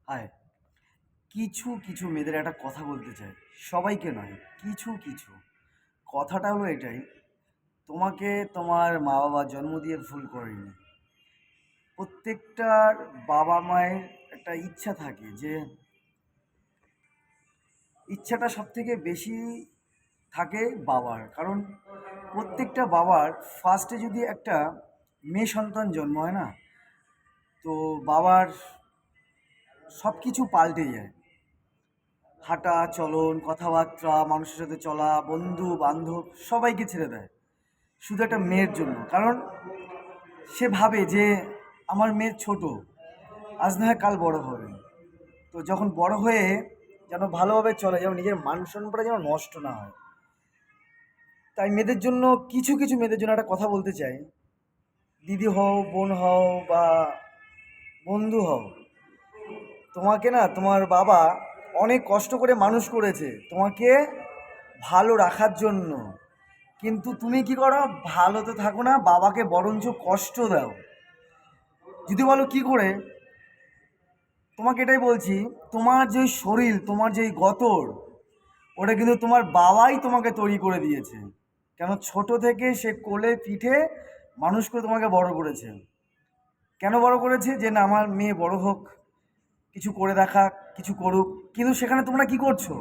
হায়! কিছু, কিছু মেয়েদের একটা কথা বলতে চাই। সবাইকে নয়, কিছু, কিছু। কথাটা হলো এটাই, তোমাকে তোমার মা-বাবা জন্ম দিয়ে ভুল করেনি। প্রত্যেকটার বাবা-মায়ের একটা ইচ্ছা থাকে যে ইচ্ছাটা সবথেকে বেশি থাকে বাবার। কারণ প্রত্যেকটা বাবার ফার্স্টে যদি একটা মেয়ে সন্তান জন্ম হয় না, তো বাবার সব কিছু পাল্টে যায়। হাঁটা চলন কথাবার্তা মানুষের সাথে চলা বন্ধু বান্ধব সবাইকে ছেড়ে দেয় শুধু একটা মেয়ের জন্য। কারণ সে ভাবে যে আমার মেয়ে ছোট, আজ না হয় কাল বড় হবে। তো যখন বড় হয়ে যেন ভালোভাবে চলে, যেন নিজের মান সম্মানটা যেন নষ্ট না হয়। তাই মেয়েদের জন্য কিছু কিছু মেয়েদের জন্য একটা কথা বলতে চাই, দিদি হও বোন হও বা বন্ধু হও, তোমাকে না তোমার বাবা অনেক কষ্ট করে মানুষ করেছে তোমাকে ভালো রাখার জন্য। কিন্তু তুমি কি করো, ভালো তো থাকো না, বাবাকে বরঞ্চ কষ্ট দাও। যদি বলো কি করে, তোমাকে এটাই বলছি, তোমার যে শরীর তোমার যেই গতর, ওটা কিন্তু তোমার বাবাই তোমাকে তৈরি করে দিয়েছে। কেন, ছোট থেকে সে কোলে পিঠে মানুষ করে তোমাকে বড় করেছে। কেন বড় করেছে, যে না আমার মেয়ে বড় হোক, কিছু করে দেখা, কিছু করুক। কিন্তু সেখানে তোমরা কি করছো,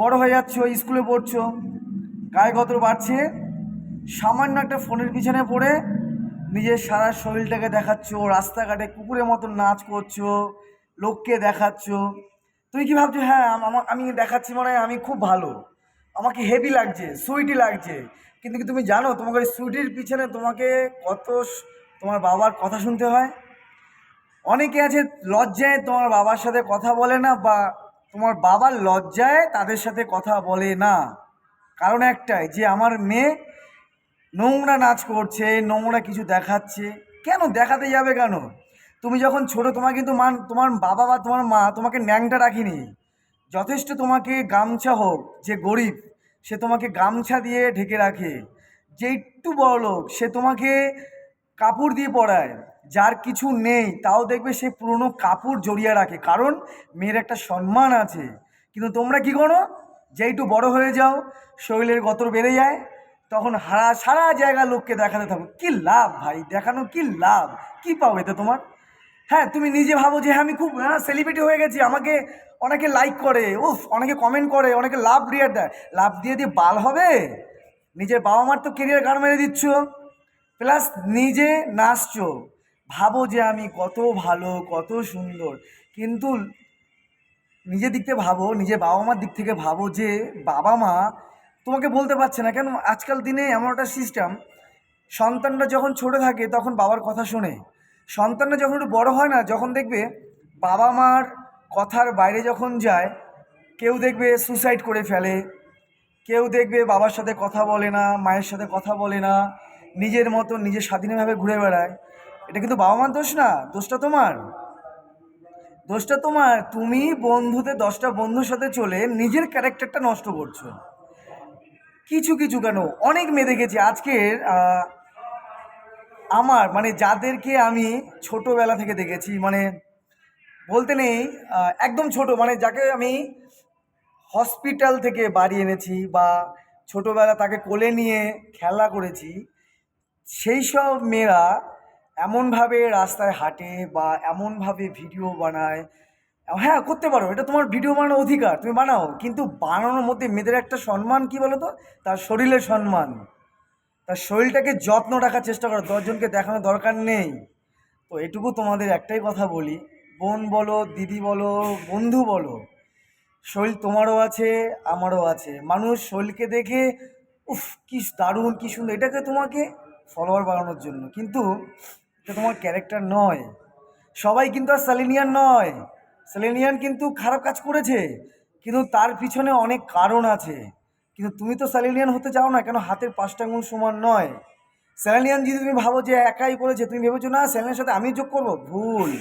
বড় হয়ে যাচ্ছ, স্কুলে পড়ছো, গায়ে গতর বাড়ছে, সামান্য একটা ফোনের পিছনে পড়ে নিজের সারা শরীরটাকে দেখাচ্ছ, রাস্তাঘাটে কুকুরের মতন নাচ করছো, লোককে দেখাচ্ছ। তুই কি ভাবছো, হ্যাঁ আমি দেখাচ্ছি মানে আমি খুব ভালো, আমাকে হেভি লাগছে, সুইটি লাগছে। কিন্তু কি তুমি জানো তোমাকে ওই সুইটির পিছনে তোমাকে কত তোমার বাবার কথা শুনতে হয়? অনেকে আছে লজ্জায় তোমার বাবার সাথে কথা বলে না, বা তোমার বাবার লজ্জায় তাদের সাথে কথা বলে না। কারণ একটাই, যে আমার মেয়ে নোংরা নাচ করছে, নোংরা কিছু দেখাচ্ছে। কেন দেখাতে যাবে কেন? তুমি যখন ছোট তোমার কিন্তু তোমার বাবা বা তোমার মা তোমাকে ন্যাংটা রাখিনি। যথেষ্ট তোমাকে গামছা হোক, যে গরিব সে তোমাকে গামছা দিয়ে ঢেকে রাখে, যে একটু বড়লোক সে তোমাকে কাপড় দিয়ে পরায়, যার কিছু নেই তাও দেখবে সে পুরনো কাপড় জড়িয়ে রাখে, কারণ মেয়ের একটা সম্মান আছে। কিন্তু তোমরা কি করো, যে একটু বড় হয়ে যাও, শরীরের গতর বেড়ে যায়, তখন সারা জায়গা লোককে দেখাতে থাকো। কি লাভ ভাই, দেখানো কি লাভ, কি পাও এতে তোমার? হ্যাঁ, তুমি নিজে ভাবো যে হ্যাঁ আমি খুব সেলিব্রিটি হয়ে গেছি, আমাকে অনেকে লাইক করে, উফ অনেকে কমেন্ট করে, অনেকে লাভ রিয়ার দেয়। লাভ দিয়ে দিয়ে বাল হবে? নিজের বাবা মার তো কেরিয়ার গান মেরে দিচ্ছ, প্লাস নিজে নাচছো। ভাবো যে আমি কত ভালো কত সুন্দর, কিন্তু নিজের দিক থেকে ভাবো, নিজের বাবা মার দিক থেকে ভাবো যে বাবা মা তোমাকে বলতে পারছে না কেন। আজকাল দিনে এমন একটা সিস্টেম, সন্তানরা যখন ছোট থাকে তখন বাবার কথা শোনে, সন্তানরা যখন একটু বড় হয় না, যখন দেখবে বাবা মার কথার বাইরে যখন যায়, কেউ দেখবে সুসাইড করে ফেলে, কেউ দেখবে বাবার সাথে কথা বলে না, মায়ের সাথে কথা বলে না, নিজের মতো নিজে স্বাধীনভাবে ঘুরে বেড়ায়। এটা কিন্তু বাবা মার দোষ না, দোষটা তোমার। দোষটা তোমার, তুমি বন্ধুতে 10টা বন্ধুর সাথে চলে নিজের ক্যারেক্টারটা নষ্ট করছো। কিছু কিছু কেন, অনেক মেয়ে দেখেছি আজকের আমার মানে যাদেরকে আমি ছোটোবেলা থেকে দেখেছি, মানে বলতে নেই একদম ছোট, মানে যাকে আমি হসপিটাল থেকে বাড়ি এনেছি বা ছোটোবেলা তাকে কোলে নিয়ে খেলা করেছি, সেই সব মেয়েরা এমনভাবে রাস্তায় হাঁটে বা এমনভাবে ভিডিও বানায়। হ্যাঁ করতে পারো, এটা তোমার ভিডিও বানানোর অধিকার, তুমি বানাও, কিন্তু বানানোর মধ্যে মেয়েদের একটা সম্মান কি বলো তো, তার শরীরের সম্মান, তার শরীরটাকে যত্ন রাখার চেষ্টা করো, 10জনকে দেখানোর দরকার নেই। তো এটুকু তোমাদের একটাই কথা বলি, বোন বলো দিদি বলো বন্ধু বলো, শরীর তোমারও আছে আমারও আছে। মানুষ শরীরকে দেখে উফ কি দারুণ কি সুন্দর, এটাকে তোমাকে ফলোয়ার বাড়ানোর জন্য, কিন্তু এটা তোমার ক্যারেক্টার নয়। সবাই কিন্তু আর সেলেনিয়ান নয়, সেলেনিয়ান কিন্তু খারাপ কাজ করেছে, কিন্তু তার পিছনে অনেক কারণ আছে। কিন্তু তুমি তো সেলেনিয়ান হতে চাও না কেন, হাতের 5টা আঙুল সমান নয়। সেলেনিয়ান যদি তুমি ভাবো যে একাই করেছে, তুমি ভেবেছো না সেলেনিয়ার সাথে আমি যোগ করবো, ভুল।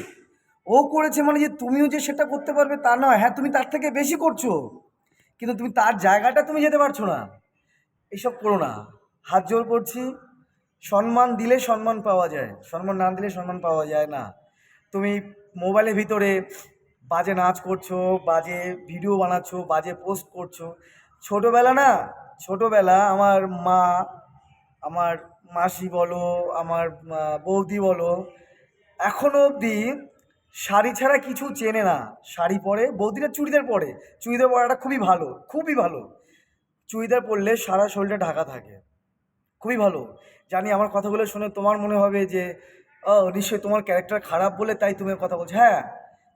ও করেছে মানে যে তুমিও যে সেটা করতে পারবে তা নয়, হ্যাঁ তুমি তার থেকে বেশি করছো, কিন্তু তুমি তার জায়গাটা তুমি যেতে পারছো না। এসব করো না, হাত জোর করছি। সম্মান দিলে সম্মান পাওয়া যায়, সম্মান না দিলে সম্মান পাওয়া যায় না। তুমি মোবাইলের ভিতরে বাজে নাচ করছো, বাজে ভিডিও বানাচ্ছো, বাজে পোস্ট করছো। ছোটোবেলা না, ছোটোবেলা আমার মা, আমার মাসি বলো, আমার বৌদি বলো, এখনও অবধি শাড়ি ছাড়া কিছু চেনে না। শাড়ি পরে, বৌদিরা চুড়িদার পরে, চুড়িদার পরাটা খুবই ভালো, খুবই ভালো। চুড়িদার পরলে সারা শরীরটা ঢাকা থাকে, খুবই ভালো। জানি আমার কথাগুলো শুনে তোমার মনে হবে যে নিশ্চয়ই তোমার ক্যারেক্টার খারাপ বলে তাই তুমি কথা বলছো। হ্যাঁ,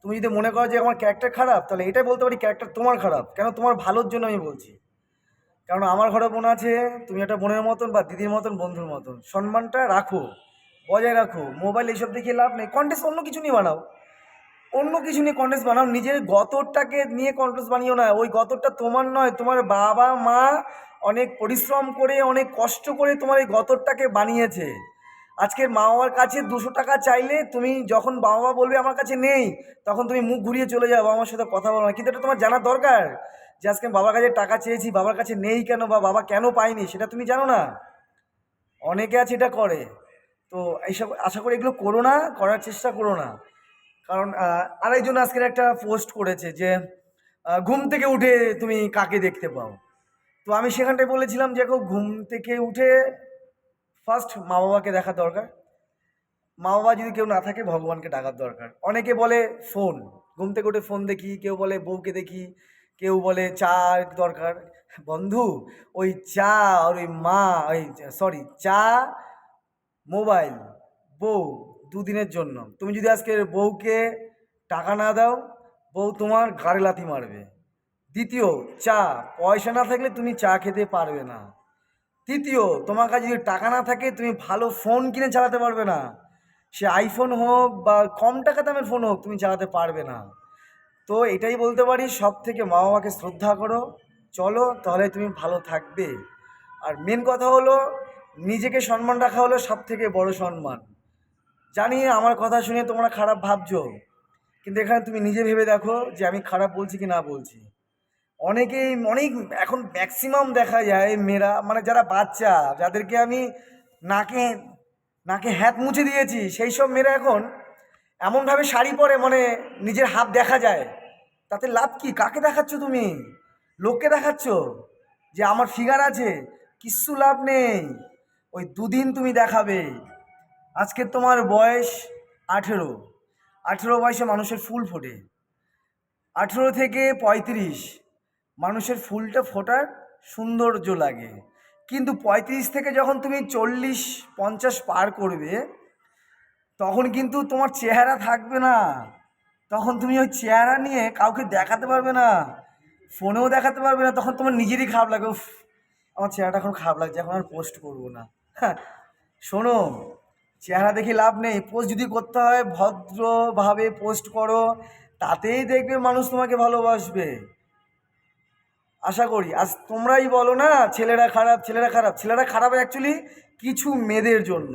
তুমি যদি মনে করো যে আমার ক্যারেক্টার খারাপ, তাহলে এটাই বলতে পারি ক্যারেক্টার তোমার খারাপ। কেন? তোমার ভালোর জন্য আমি বলছি। কারণ আমার ঘরে বোন আছে, তুমি একটা বোনের মতন বা দিদির মতন, বন্ধুর মতন। সম্মানটা রাখো, বজায় রাখো। মোবাইল এইসব দেখিয়ে লাভ নেই। কন্টেন্ট অন্য কিছু নিয়ে বানাও, অন্য কিছু নিয়ে কন্টেন্ট বানাও। নিজের গতরটাকে নিয়ে কন্টেন্ট বানিও না। ওই গতরটা তোমার নয়, তোমার বাবা মা অনেক পরিশ্রম করে, অনেক কষ্ট করে তোমার এই গতরটাকে বানিয়েছে। আজকের মা বাবার কাছে 200 টাকা চাইলে, তুমি যখন বাবা মা বলবে আমার কাছে নেই, তখন তুমি মুখ ঘুরিয়ে চলে যাও, বাবা মার সাথে কথা বলো না। কিন্তু এটা তোমার জানার দরকার যে আজকে বাবার কাছে টাকা চেয়েছি, বাবার কাছে নেই কেন, বা বাবা কেন পায়নি, সেটা তুমি জানো না। অনেকে আছে এটা করে। তো এইসব আশা করি এগুলো করো না, করার চেষ্টা করো না। কারণ আরেকজন আজকের একটা পোস্ট করেছে যে ঘুম থেকে উঠে তুমি কাকে দেখতে পাও। তো আমি সেখানটায় বলেছিলাম যে দেখো, ঘুম থেকে উঠে ফার্স্ট মা বাবাকে দেখা দরকার। মা বাবা যদি কেউ না থাকে, ভগবানকে ডাকার দরকার। অনেকে বলে ফোন, ঘুম থেকে উঠে ফোন দেখি, কেউ বলে বউকে দেখি, কেউ বলে চা দরকার। বন্ধু, ওই চা আর ওই মা, ওই সরি, চা, মোবাইল, বউ, দুদিনের জন্য। তুমি যদি আজকে বউকে টাকা না দাও, বউ তোমার ঘাড়ে লাথি মারবে। দ্বিতীয়, চা, পয়সা না থাকলে তুমি চা খেতে পারবে না। তৃতীয়, তোমার কাছে যদি টাকা না থাকে, তুমি ভালো ফোন কিনে চালাতে পারবে না। সে আইফোন হোক বা কম টাকা দামের ফোন হোক, তুমি চালাতে পারবে না। তো এটাই বলতে পারি, সব থেকে মা বাবাকে শ্রদ্ধা করো, চলো, তাহলে তুমি ভালো থাকবে। আর মেন কথা হলো, নিজেকে সম্মান রাখা হলো সব থেকে বড় সম্মান। জানি আমার কথা শুনে তোমরা খারাপ ভাবছো, কিন্তু এখানে তুমি নিজে ভেবে দেখো যে আমি খারাপ বলছি কি না বলছি। অনেকেই, অনেক এখন ম্যাক্সিমাম দেখা যায় মেয়েরা, মানে যারা বাচ্চা, যাদেরকে আমি নাকে নাকে হ্যাত মুছে দিয়েছি, সেই সব মেয়েরা এখন এমনভাবে শাড়ি পরে, মানে নিজের হাত দেখা যায়। তাতে লাভ কি? কাকে দেখাচ্ছ তুমি? লোককে দেখাচ্ছ যে আমার ফিগার আছে? কিচ্ছু লাভ নেই। ওই দুদিন তুমি দেখাবে। আজকে তোমার বয়স 18, 18 বয়সে মানুষের ফুল ফোটে। 18 থেকে 35 মানুষের ফুলটা ফোটার সৌন্দর্য লাগে। কিন্তু 35 থেকে যখন তুমি 40-50 পার করবে, তখন কিন্তু তোমার চেহারা থাকবে না। তখন তুমি ওই চেহারা নিয়ে কাউকে দেখাতে পারবে না, ফোনেও দেখাতে পারবে না। তখন তোমার নিজেরই খারাপ লাগে, উফ, আমার চেহারাটা এখন খারাপ লাগছে, এখন আর পোস্ট করবো না। হ্যাঁ, শোনো, চেহারা দেখে লাভ নেই। পোস্ট যদি করতে হয়, ভদ্রভাবে পোস্ট করো, তাতেই দেখবে মানুষ তোমাকে ভালোবাসবে। আশা করি। আজ তোমরাই বলো না ছেলেরা খারাপ, ছেলেরা খারাপ। ছেলেরা খারাপ অ্যাকচুয়ালি কিছু মেয়েদের জন্য,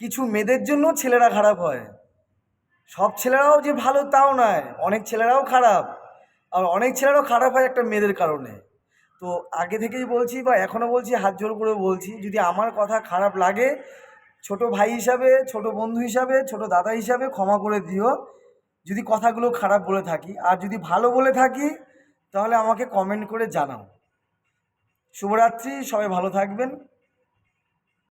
কিছু মেয়েদের জন্য ছেলেরা খারাপ হয়। সব ছেলেরাও যে ভালো তাও নয়, অনেক ছেলেরাও খারাপ। আর অনেক ছেলেরাও খারাপ হয় একটা মেয়েদের কারণে। তো আগে থেকেই বলছি, বা এখনও বলছি, হাত জোর করে বলছি, যদি আমার কথা খারাপ লাগে, ছোট ভাই হিসাবে, ছোট বন্ধু হিসাবে, ছোট দাদা হিসাবে ক্ষমা করে দিও যদি কথাগুলো খারাপ বলে থাকি। আর যদি ভালো বলে থাকি, তাহলে আমাকে কমেন্ট করে জানাও। শুভরাত্রি, সবাই ভালো থাকবেন।